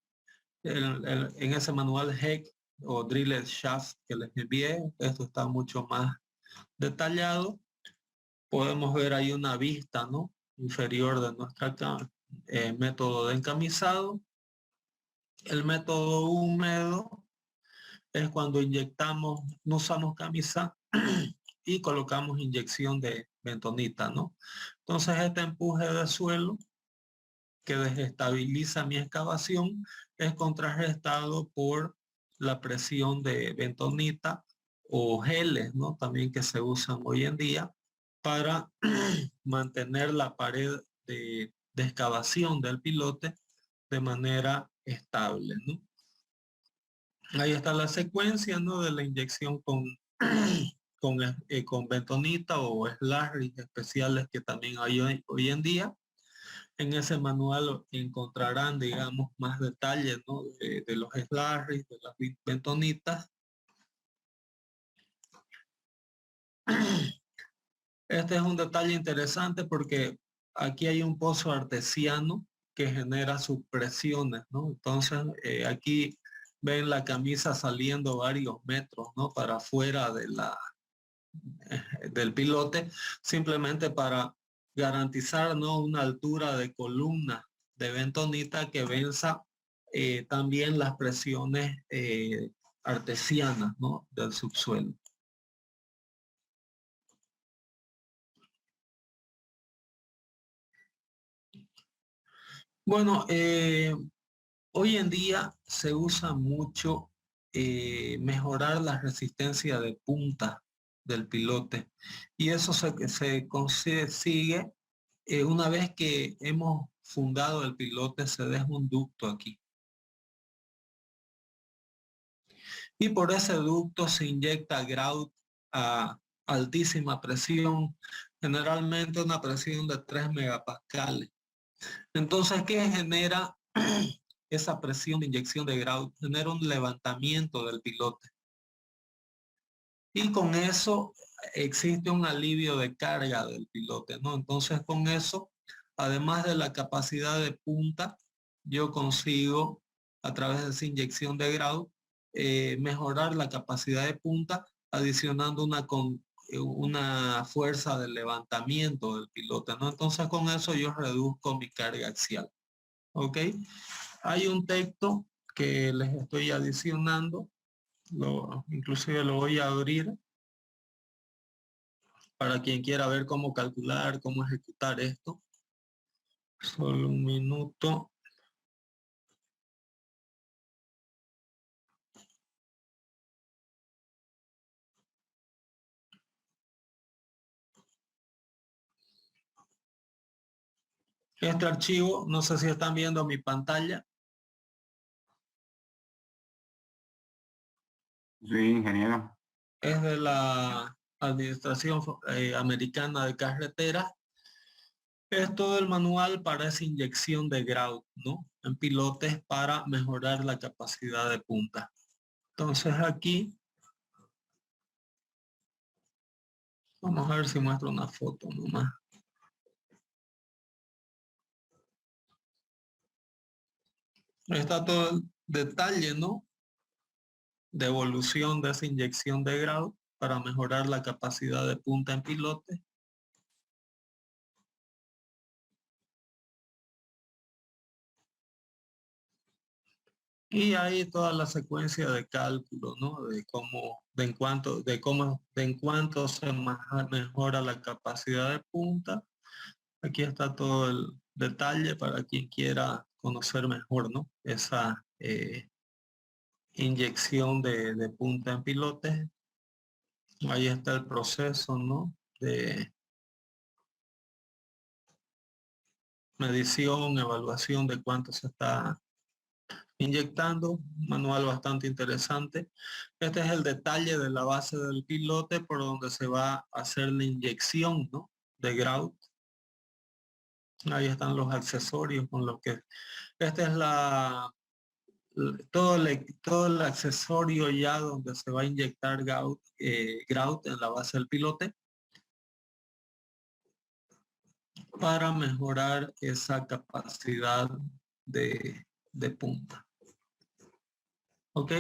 en ese manual HEC o Drilled Shaft que les envié, esto está mucho más detallado. Podemos ver ahí una vista, ¿no? Inferior de nuestra método de encamisado. El método húmedo es cuando inyectamos, no usamos camisa y colocamos inyección de bentonita, ¿no? Entonces este empuje de suelo que desestabiliza mi excavación es contrarrestado por la presión de bentonita o geles, ¿no? También que se usan hoy en día para mantener la pared de excavación del pilote de manera estable, ¿no? Ahí está la secuencia, ¿no? De la inyección con bentonita o slurry especiales que también hay hoy en día. En ese manual encontrarán, digamos, más detalles, ¿no? De los slurries, de las bentonitas. Este es un detalle interesante porque aquí hay un pozo artesiano que genera subpresiones, ¿no? Entonces, aquí ven la camisa saliendo varios metros, ¿no? Para afuera del pilote, simplemente para garantizar, ¿no? Una altura de columna de bentonita que venza también las presiones artesianas, ¿no? Del subsuelo. Bueno, hoy en día se usa mucho mejorar la resistencia de punta del pilote, y eso se consigue una vez que hemos fundado el pilote. Se deja un ducto aquí y por ese ducto se inyecta grout a altísima presión, generalmente una presión de 3 megapascales. Entonces, ¿qué genera esa presión de inyección de grout? Genera un levantamiento del pilote. Y con eso existe un alivio de carga del pilote, ¿no? Entonces, con eso, además de la capacidad de punta, yo consigo, a través de esa inyección de grout, mejorar la capacidad de punta, adicionando una fuerza de levantamiento del pilote, ¿no? Entonces, con eso yo reduzco mi carga axial. ¿Ok? Hay un texto que les estoy adicionando, inclusive lo voy a abrir para quien quiera ver cómo calcular, cómo ejecutar esto. Solo un minuto. Este archivo, no sé si están viendo mi pantalla. Sí, ingeniero. es de la Administración Americana de Carreteras. Es todo el manual para esa inyección de grout, ¿no? En pilotes para mejorar la capacidad de punta. Entonces aquí, vamos a ver si muestro una foto nomás. Está todo el detalle, ¿no? De evolución de esa inyección de grout para mejorar la capacidad de punta en pilotes. Y ahí toda la secuencia de cálculo, ¿no? De en cuanto se mejora la capacidad de punta. Aquí está todo el detalle para quien quiera conocer mejor, ¿no? Esa inyección de punta en pilotes. Ahí está el proceso, ¿no? De medición, evaluación de cuánto se está inyectando, manual bastante interesante. Este es el detalle de la base del pilote por donde se va a hacer la inyección, ¿no? De grout. Ahí están los accesorios con los que... Esta es todo el accesorio ya donde se va a inyectar grout en la base del pilote para mejorar esa capacidad de punta. ¿Ok?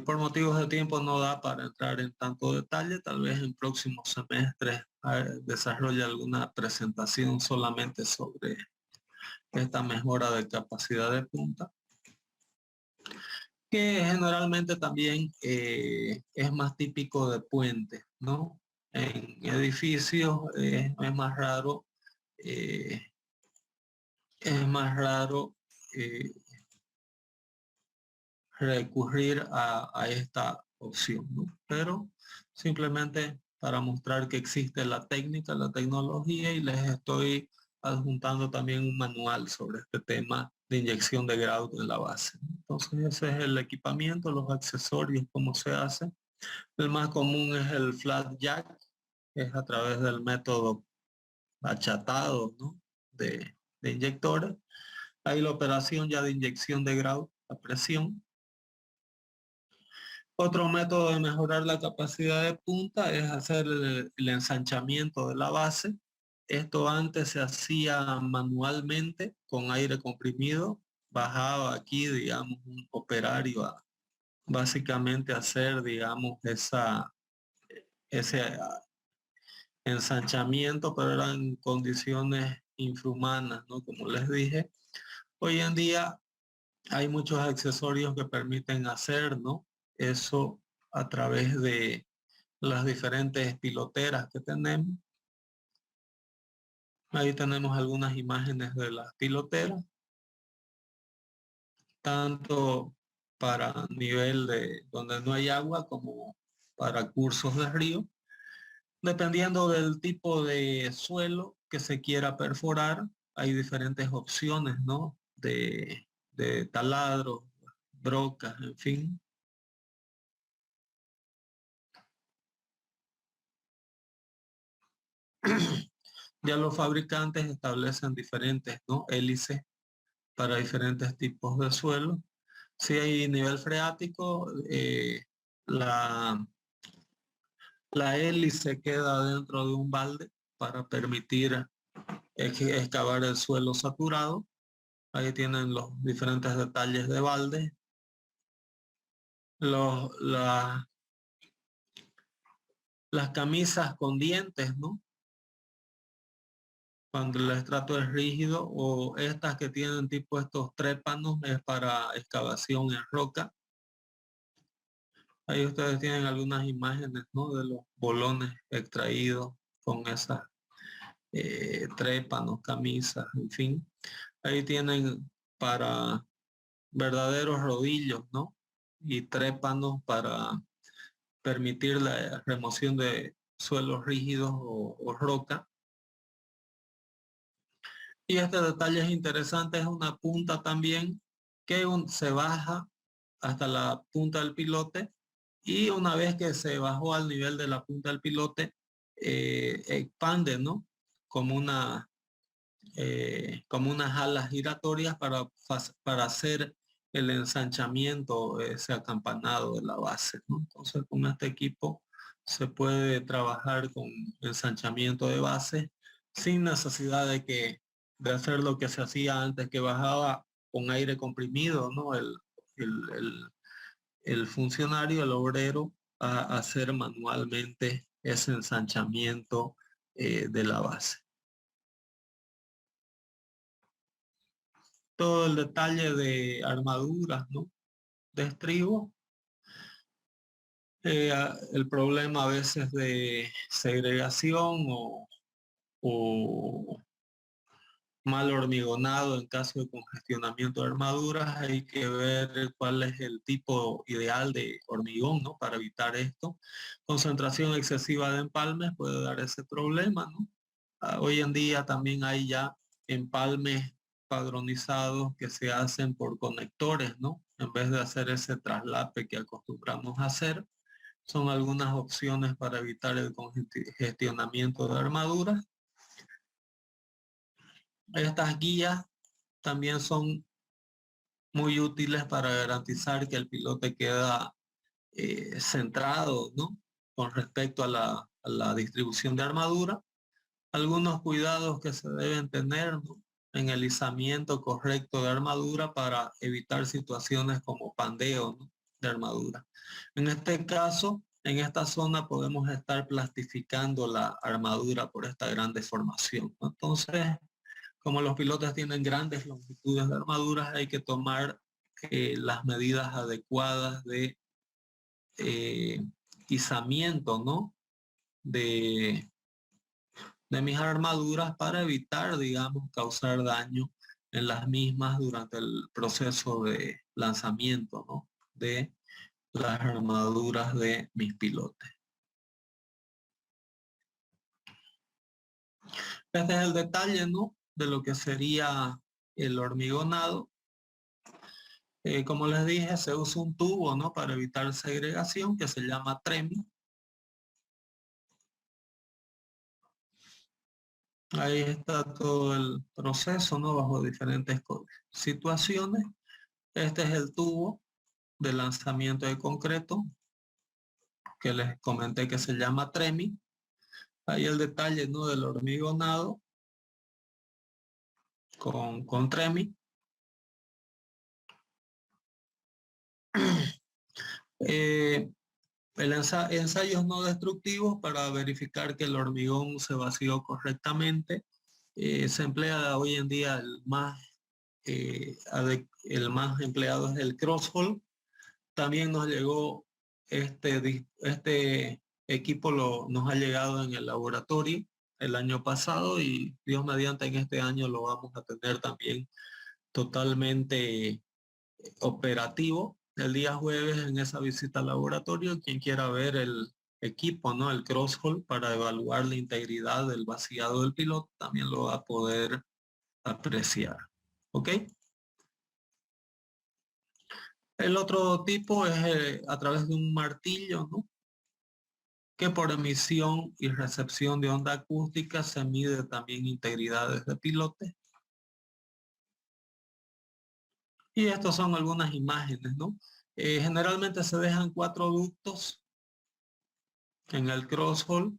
Por motivos de tiempo no da para entrar en tanto detalle, tal vez en próximos semestres desarrolle alguna presentación solamente sobre esta mejora de capacidad de punta, que generalmente también es más típico de puentes, ¿no? En edificios eh, es más raro eh, recurrir a esta opción, ¿no? Pero simplemente para mostrar que existe la técnica, la tecnología, y les estoy adjuntando también un manual sobre este tema de inyección de grout en la base. Entonces ese es el equipamiento, los accesorios, cómo se hace. El más común es el flat jack, es a través del método achatado, ¿no? de inyectores. Hay la operación ya de inyección de grout a presión. Otro método de mejorar la capacidad de punta es hacer el ensanchamiento de la base. Esto antes se hacía manualmente con aire comprimido. Bajaba aquí, digamos, un operario a básicamente hacer, digamos, ese ensanchamiento, pero eran condiciones infrahumanas, ¿no? Como les dije. Hoy en día hay muchos accesorios que permiten hacer, ¿no? Eso a través de las diferentes piloteras que tenemos. Ahí tenemos algunas imágenes de las piloteras, tanto para nivel de donde no hay agua como para cursos de río, dependiendo del tipo de suelo que se quiera perforar. Hay diferentes opciones, ¿no? De taladros, brocas, en fin. Ya los fabricantes establecen diferentes, ¿no? Hélices para diferentes tipos de suelo. Si hay nivel freático, la, la hélice queda dentro de un balde para permitir excavar el suelo saturado. Ahí tienen los diferentes detalles de balde. Los, las camisas con dientes, ¿no? Cuando el estrato es rígido, o estas que tienen tipo estos trépanos es para excavación en roca. Ahí ustedes tienen algunas imágenes, ¿no? De los bolones extraídos con esas trépanos, camisas, en fin. Ahí tienen para verdaderos rodillos, ¿no? Y trépanos para permitir la remoción de suelos rígidos o roca. Y este detalle es interesante, es una punta también que se baja hasta la punta del pilote Y una vez que se bajó al nivel de la punta del pilote, expande, ¿no? Como como unas alas giratorias para hacer el ensanchamiento, ese acampanado de la base, ¿no? Entonces, con este equipo se puede trabajar con ensanchamiento de base sin necesidad de hacer lo que se hacía antes, que bajaba con aire comprimido, ¿no? El, el- el funcionario, el obrero, a hacer manualmente ese ensanchamiento de la base. Todo el detalle de armaduras, ¿no? De estribo. El problema a veces de segregación o mal hormigonado en caso de congestionamiento de armaduras, hay que ver cuál es el tipo ideal de hormigón, ¿no? Para evitar esto. Concentración excesiva de empalmes puede dar ese problema, ¿no? Hoy en día también hay ya empalmes padronizados que se hacen por conectores, ¿no? En vez de hacer ese traslape que acostumbramos a hacer, son algunas opciones para evitar el congestionamiento de armaduras. Estas guías también son muy útiles para garantizar que el pilote queda centrado, ¿no? Con respecto a la distribución de armadura. Algunos cuidados que se deben tener, ¿no? En el izamiento correcto de armadura para evitar situaciones como pandeo, ¿no? De armadura. En este caso, en esta zona podemos estar plastificando la armadura por esta gran deformación, ¿no? Entonces, como los pilotos tienen grandes longitudes de armaduras, hay que tomar las medidas adecuadas de eh, izamiento, ¿no? De, de mis armaduras para evitar, digamos, causar daño en las mismas durante el proceso de lanzamiento, ¿no? De las armaduras de mis pilotes. Este es el detalle, ¿no? De lo que sería el hormigonado. Como les dije, se usa un tubo, ¿no? Para evitar segregación, que se llama TREMI. Ahí está todo el proceso, ¿no? Bajo diferentes situaciones. Este es el tubo de lanzamiento de concreto que les comenté que se llama TREMI. Ahí el detalle, ¿no? Del hormigonado con TREMI. Ensayos no destructivos para verificar que el hormigón se vació correctamente. Se emplea hoy en día el más empleado es el crosshole. También nos llegó este equipo nos ha llegado en el laboratorio el año pasado y Dios mediante en este año lo vamos a tener también totalmente operativo. El día jueves en esa visita al laboratorio, quien quiera ver el equipo, ¿no? El crosshole para evaluar la integridad del vaciado del piloto, también lo va a poder apreciar. ¿Ok? El otro tipo es a través de un martillo, ¿no? Que por emisión y recepción de onda acústica se mide también integridades de pilote. Y estas son algunas imágenes, ¿no? Generalmente se dejan 4 ductos en el crosshole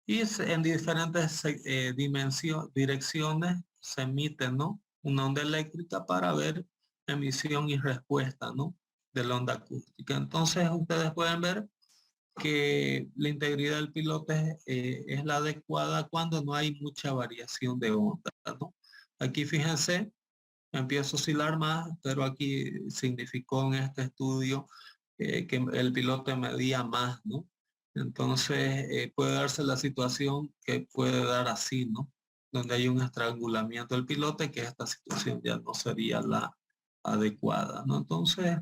y en diferentes direcciones se emite, ¿no? Una onda eléctrica para ver emisión y respuesta, ¿no? De la onda acústica. Entonces ustedes pueden ver que la integridad del pilote es la adecuada cuando no hay mucha variación de onda, ¿no? Aquí fíjense, empiezo a oscilar más, pero aquí significó en este estudio que el piloto medía más, ¿no? Entonces puede darse la situación que puede dar así, ¿no? Donde hay un estrangulamiento del pilote, que esta situación ya no sería la adecuada, ¿no? Entonces,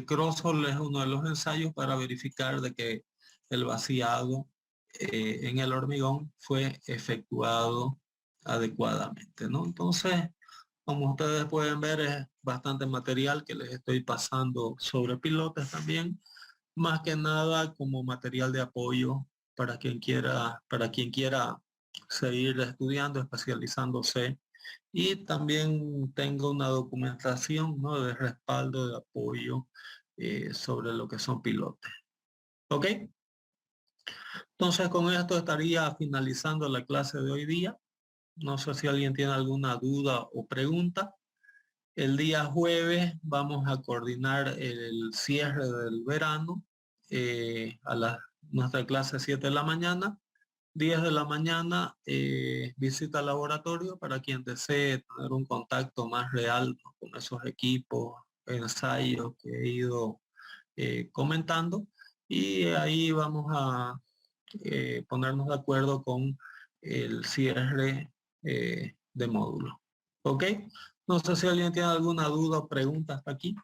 crosshole es uno de los ensayos para verificar de que el vaciado en el hormigón fue efectuado adecuadamente, ¿no? Entonces, como ustedes pueden ver, es bastante material que les estoy pasando sobre pilotes también. más que nada como material de apoyo para quien quiera seguir estudiando, especializándose, y también tengo una documentación, ¿no?, de respaldo, de apoyo sobre lo que son pilotes. ¿Ok? Entonces con esto estaría finalizando la clase de hoy día. No sé si alguien tiene alguna duda o pregunta. El día jueves vamos a coordinar el cierre del verano nuestra clase 7 de la mañana. 10 de la mañana, visita al laboratorio para quien desee tener un contacto más real, ¿no?, con esos equipos, ensayos que he ido comentando. Y ahí vamos a ponernos de acuerdo con el cierre de módulo. ¿Ok? No sé si alguien tiene alguna duda o pregunta hasta aquí.